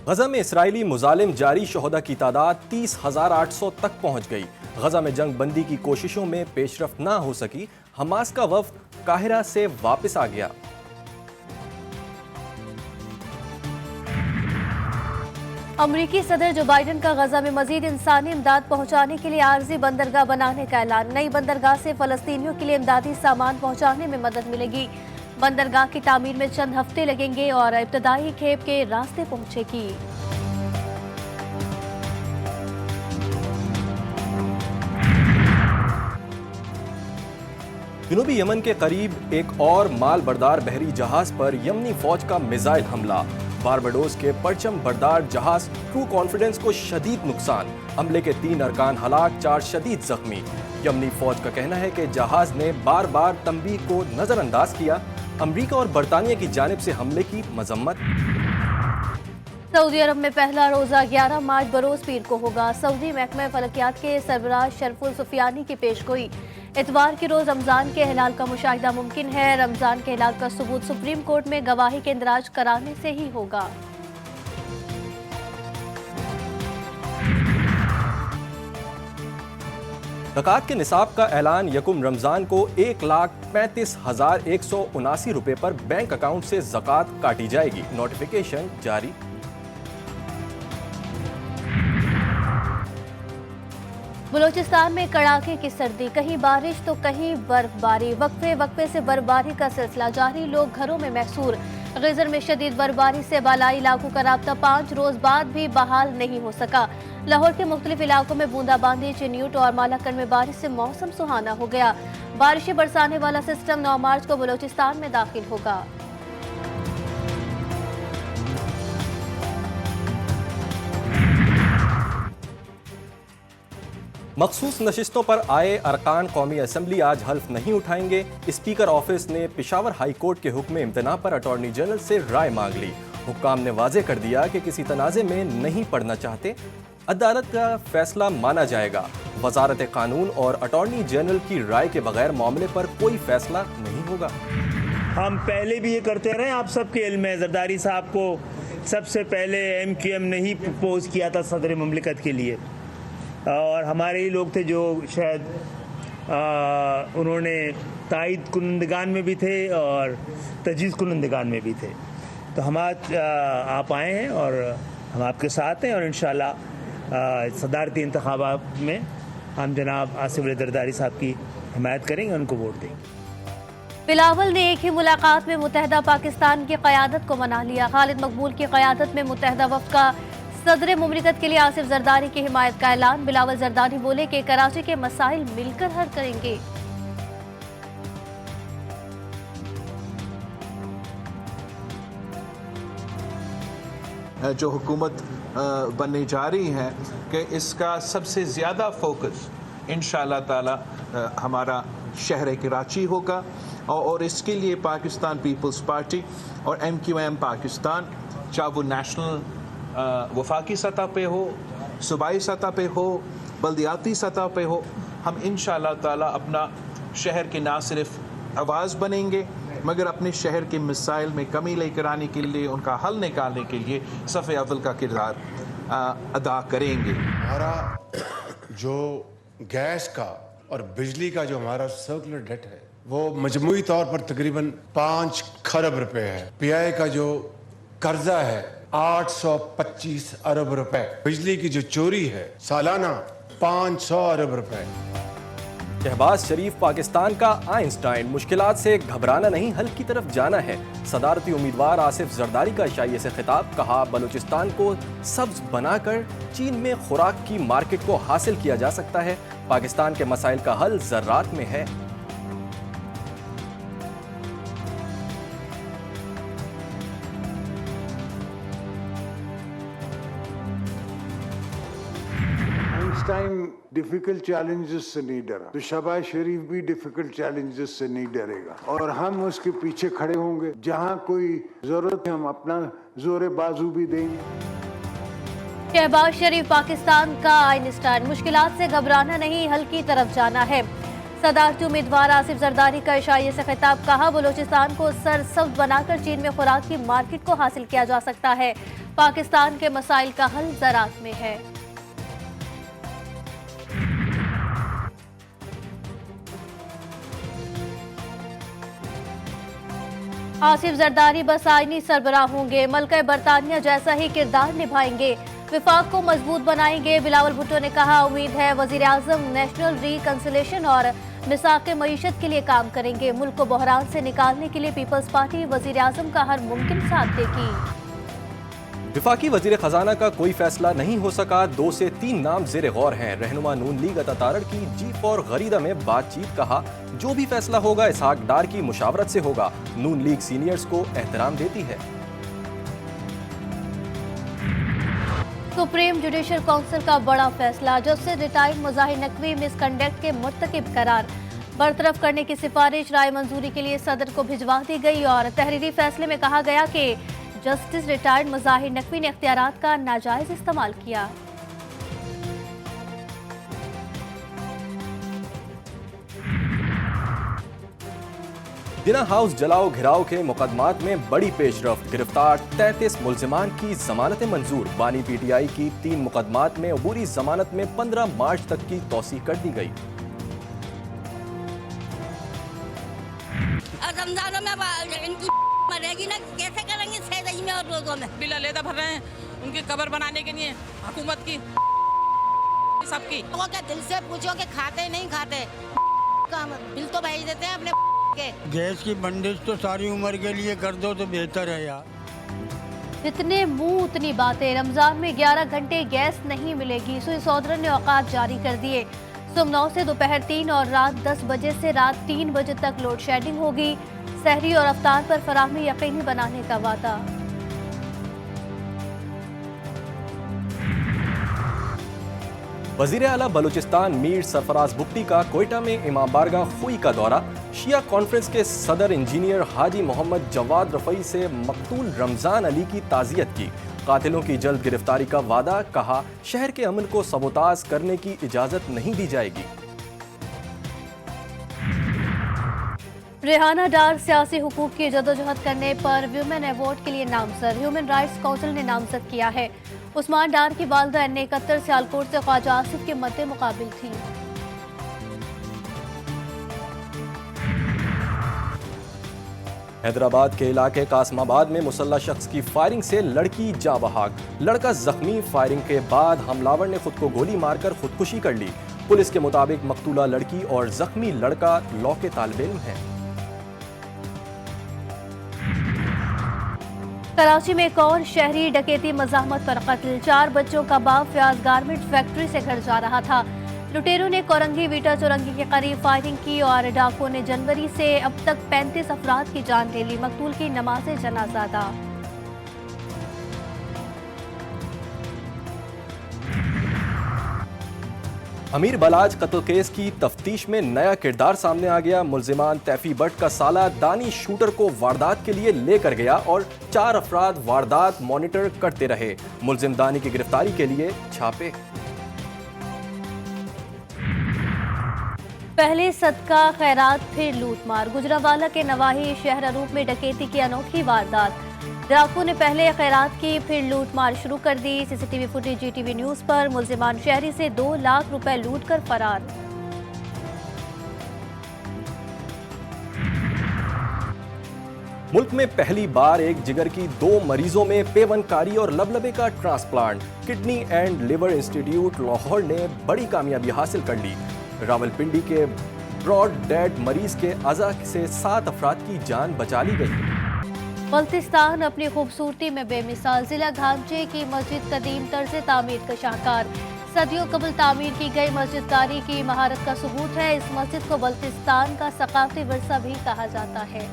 गजा में इसराइली मुजालिम जारी शोहदा की तादाद 30,800 तक पहुंच गई। गजा में जंग बंदी की कोशिशों में पेशरफ्त ना हो सकी। हमास का वफ्द काहिरा से वापस आ गया। अमरीकी सदर जो बाइडन का गजा में मजीद इंसानी इमदाद पहुंचाने के लिए आर्जी बंदरगाह बनाने का ऐलान। नई बंदरगाह से फलस्तीनियों के लिए इमदादी सामान पहुंचाने में मदद मिलेगी। बंदरगाह की तामीर में चंद हफ्ते लगेंगे और इब्तदाई खेप के रास्ते पहुंचेगी। जनूबी यमन के करीब एक और माल बरदार बहरी जहाज पर यमनी फौज का मिसाइल हमला। बारबाडोस के परचम बरदार जहाज क्रू कॉन्फिडेंस को शदीद नुकसान। हमले के 3 अरकान हलाक, 4 शदीद जख्मी। यमनी फौज का कहना है कि जहाज ने बार बार तंबीह को नजरअंदाज किया। अमरीका और बरतानिया की जानिब से हमले की मजम्मत। सऊदी अरब में पहला रोजा 11 मार्च बरोज पीर को होगा। सऊदी महकमा फलकियात के सरबराह शरफुल सुफियानी की पेशगोई। इतवार के रोज रमजान के हिलाल का मुशाहिदा मुमकिन है। रमजान के हिलाल का सबूत सुप्रीम कोर्ट में गवाही के इंदराज कराने से ही होगा। ज़कात के निसाब का ऐलान यकुम रमजान को 1,35,179 रुपए पर बैंक अकाउंट से ज़कात काटी जाएगी। नोटिफिकेशन जारी। बलूचिस्तान में कड़ाके की सर्दी, कहीं बारिश तो कहीं बर्फबारी। वक्फे वक्फे से बर्फबारी का सिलसिला जारी। लोग घरों में महसूर। गिजर में शदीद बर्फबारी से बालाई इलाकों का राब्ता 5 रोज बाद भी बहाल नहीं हो सका। लाहौर के मुख्तलिफ इलाकों में बूंदाबांदी, चिन्यूट और मालाकंड में बारिश से मौसम सुहाना हो गया। बारिशें बरसाने वाला सिस्टम 9 मार्च को बलूचिस्तान में दाखिल होगा। मखसूस नशिस्तों पर आए अरकान कौमी असम्बली आज हल्फ नहीं उठाएंगे। स्पीकर ऑफिस ने पेशावर हाई कोर्ट के हुक्म इम्तना पर अटॉर्नी जनरल से राय मांग ली। हुक्काम ने वाजे कर दिया कि किसी तनाज़े में नहीं पढ़ना चाहते। अदालत का फैसला माना जाएगा। वजारत कानून और अटॉर्नी जनरल की राय के बगैर मामले पर कोई फैसला नहीं होगा। हम पहले भी ये करते रहे, आप सबके इल्म है। जरदारी साहब को सबसे पहले MQM ने ही प्रपोज किया था सदर मुमलिकत के लिए, और हमारे ही लोग थे जो शायद उन्होंने तायद कुनंदगान में भी थे और तजवीज़ कुनंदगान में भी थे। तो हम आज आप आए हैं और हम आपके साथ हैं, और इंशाल्लाह सदारती इंतखाबात में हम जनाब आसिफ अली जरदारी साहब की हिमायत करेंगे, उनको वोट देंगे। बिलावल ने एक ही मुलाकात में मुत्तहदा पाकिस्तान की क़यादत को मना लिया। खालिद मकबूल की क़यादत में मुत्तहदा वफ़द का सदर मुमलिकत के लिए आसिफ जरदारी की हिमायत का ऐलान। बिलावल जरदारी बोले कि कराची के मसाइल मिलकर हल करेंगे। जो हुकूमत बनने जा रही है कि इसका सबसे ज़्यादा फोकस इंशाअल्लाह ताला हमारा शहर कराची होगा, और इसके लिए पाकिस्तान पीपल्स पार्टी और MQM पाकिस्तान, चाहे वो नेशनल वफाकी सतह पे हो, सूबाई सतह पे हो, बल्दियाती सतह पे हो, हम इंशाअल्लाह ताला अपना शहर की ना सिर्फ आवाज़ बनेंगे मगर अपने शहर के मसाइल में कमी लेकर आने के लिए, उनका हल निकालने के लिए सफ़े अव्वल का किरदार अदा करेंगे। हमारा जो गैस का और बिजली का जो हमारा सर्कुलर डेट है वो मजमूई तौर पर तकरीबन 5 खरब रुपए है। PI का जो कर्जा है 825 अरब रुपए। बिजली की जो चोरी है सालाना 500 अरब रुपए। शहबाज शरीफ पाकिस्तान का आइंस्टाइन, मुश्किलात से घबराना नहीं हल की तरफ जाना है। सदारती उम्मीदवार आसिफ जरदारी का शाइए से खिताब। कहा, बलूचिस्तान को सब्ज बनाकर चीन में खुराक की मार्केट को हासिल किया जा सकता है। पाकिस्तान के मसाइल का हल ज़र्रात में है। आइंस्टाइन डिफिकल्ट चैलेंजेस से नहीं डरा, तो शहबाज शरीफ भी डिफिकल्ट चैलेंजेस से नहीं डरेगा, और हम उसके पीछे खड़े होंगे। जहां कोई जरूरत है हम अपना जोरे बाजू भी देंगे। शहबाज शरीफ पाकिस्तान का आइंस्टाइन, मुश्किलात से घबराना नहीं हल की तरफ जाना है। सदारती उम्मीदवार आसिफ जरदारी का इशारे से खिताब। कहा, बलूचिस्तान को सरसब्ज बनाकर चीन में खुराक की मार्केट को हासिल किया जा सकता है। पाकिस्तान के मसाइल का हल ज़राअत में है। आसिफ जरदारी बस आईनी सरबराह होंगे, मलका बरतानिया जैसा ही किरदार निभाएंगे, विफाक को मजबूत बनाएंगे। बिलावल भुट्टो ने कहा, उम्मीद है वजीर आजम नेशनल रिकंसिलेशन और मिसाक मईशत के लिए काम करेंगे। मुल्क को बहरान से निकालने के लिए पीपल्स पार्टी वजीर आजम का हर मुमकिन साथ देगी। विफाकी वजीर खजाना का कोई फैसला नहीं हो सका, 2 से 3 नाम जेर गौर हैं। रहनुमा नून लीग अता तारड़ की G4 गरीदा में बातचीत, कहा जो भी फैसला होगा इसहाक डार की मुशावरत से होगा। नून लीग सीनियर्स को एहतराम देती है। सुप्रीम जुडिशल काउंसिल का बड़ा फैसला, जस्टिस रिटायर्ड मुजाहिर नकवी मिसकंडक्ट के मुर्तकिब करार, बरतरफ करने की सिफारिश राय मंजूरी के लिए सदर को भिजवा दी गई और तहरीरी फैसले में कहा गया कि जस्टिस रिटायर्ड मुजाहिर नकवी ने इख्तियारात का नाजायज इस्तेमाल किया। बिना हाउस जलाओ घिराव के मुकदमात में बड़ी पेशरफ्त, गिरफ्तार 33 मुल्जिमान की जमानतें मंजूर। बानी PTI की 3 मुकदमात में अबूरी जमानत में 15 मार्च तक की तौसीह कर दी गई। रमजानों में इनकी मरेगी ना, कैसे करेंगे सैलरी में और रोजों में? बिल अलहदा भर रहे हैं उनकी कब्र बनाने के लिए, हुकूमत की सबकी। लोगों के दिल से पूछो कि खाते नहीं खाते, बिल तो भेज देते हैं अपने के। गैस की बंदिश तो सारी उम्र के लिए कर दो तो बेहतर है यार। जितने मुंह उतनी बातें। रमजान में 11 घंटे गैस नहीं मिलेगी, सुई सौदरन ने औकात जारी कर दिए। सुबह 9 से दोपहर 3 और रात 10 बजे से रात 3 बजे तक लोड शेडिंग होगी। सहरी और अफ्तार पर फराहमी यकीनी बनाने का वादा। वजीर आला बलूचिस्तान मीर सरफराज बुगटी का कोयटा में इमाम बारगाह खुई का दौरा। शिया कॉन्फ्रेंस के सदर इंजीनियर हाजी मोहम्मद जवाद रफ़ई से मकतूल रमजान अली की ताज़ियत की। कातिलों की जल्द गिरफ्तारी का वादा, कहा शहर के अमन को सबोताज करने की इजाज़त नहीं दी जाएगी। रेहाना डार सियासी हुकूक की जदोजहद करने पर वुमेन अवार्ड के लिए नामजद। ह्यूमन राइट्स काउंसिल ने नामजद किया है। उस्मान डार की वालदा ने 71 सियालकोट से ख्वाजा आसिफ के मद्दे मुकाबिल थी। हैदराबाद के इलाके कासमाबाद में मुसल्लह शख्स की फायरिंग से लड़की जाँ बहाक, लड़का जख्मी। फायरिंग के बाद हमलावर ने खुद को गोली मारकर खुदकुशी कर ली। पुलिस के मुताबिक मकतूला लड़की और जख्मी लड़का लॉ के तालिब इल्म हैं। कराची में एक और शहरी डकैती मज़ाहमत पर कत्ल। 4 बच्चों का बाप फयाज गारमेंट फैक्ट्री से घर जा रहा था। लुटेरों ने कोरंगी वीटा चौरंगी के करीब फायरिंग की और डाकुओं ने जनवरी से अब तक 35 अफराद की जान ले ली। मकतूल की नमाज़े जनाजा अदा। अमीर बलाज कत्ल केस की तफ्तीश में नया किरदार सामने आ गया। मुल्जिमान तैफी भट्ट का साला दानी शूटर को वारदात के लिए लेकर गया और 4 अफराद वारदात मॉनिटर करते रहे। मुल्जिम दानी की गिरफ्तारी के लिए छापे। पहले सदका खैरात फिर लूटमार। गुजरावाला के नवाही शहर अरूप में डकैती की अनोखी वारदात। डाकू ने पहले खैरात की फिर लूटमार शुरू कर दी। CCTV फुटेज GTV न्यूज पर। मुल्जिमान शहरी से 2 लाख रुपए लूट कर फरार। मुल्क में पहली बार एक जिगर की 2 मरीजों में पेवनकारी और लबलबे का transplant. Kidney and liver institute Lahore ने बड़ी कामयाबी हासिल कर ली। रावलपिंडी के ब्रॉड डेड मरीज के अज़ा से 7 अफराद की जान बचा ली गई। बल्तिस्तान अपनी खूबसूरती में बेमिसाल। जिला घांचे की मस्जिद कदीम तर्ज तामीर का शाहकार। सदियों कबल तामीर की गई मस्जिद कारी की महारत का सबूत है। इस मस्जिद को बल्तिस्तान का सकाफती विरसा भी कहा जाता है।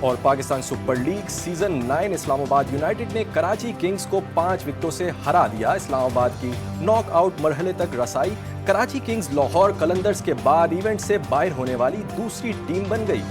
और Pakistan super league season 9 Islamabad United ने कराची किंग्स को 5 विकेटों से हरा दिया। इस्लामाबाद की नॉकआउट मरहले तक रसाई। कराची किंग्स लाहौर कलंदर्स के बाद इवेंट से बाहर होने वाली दूसरी टीम बन गई।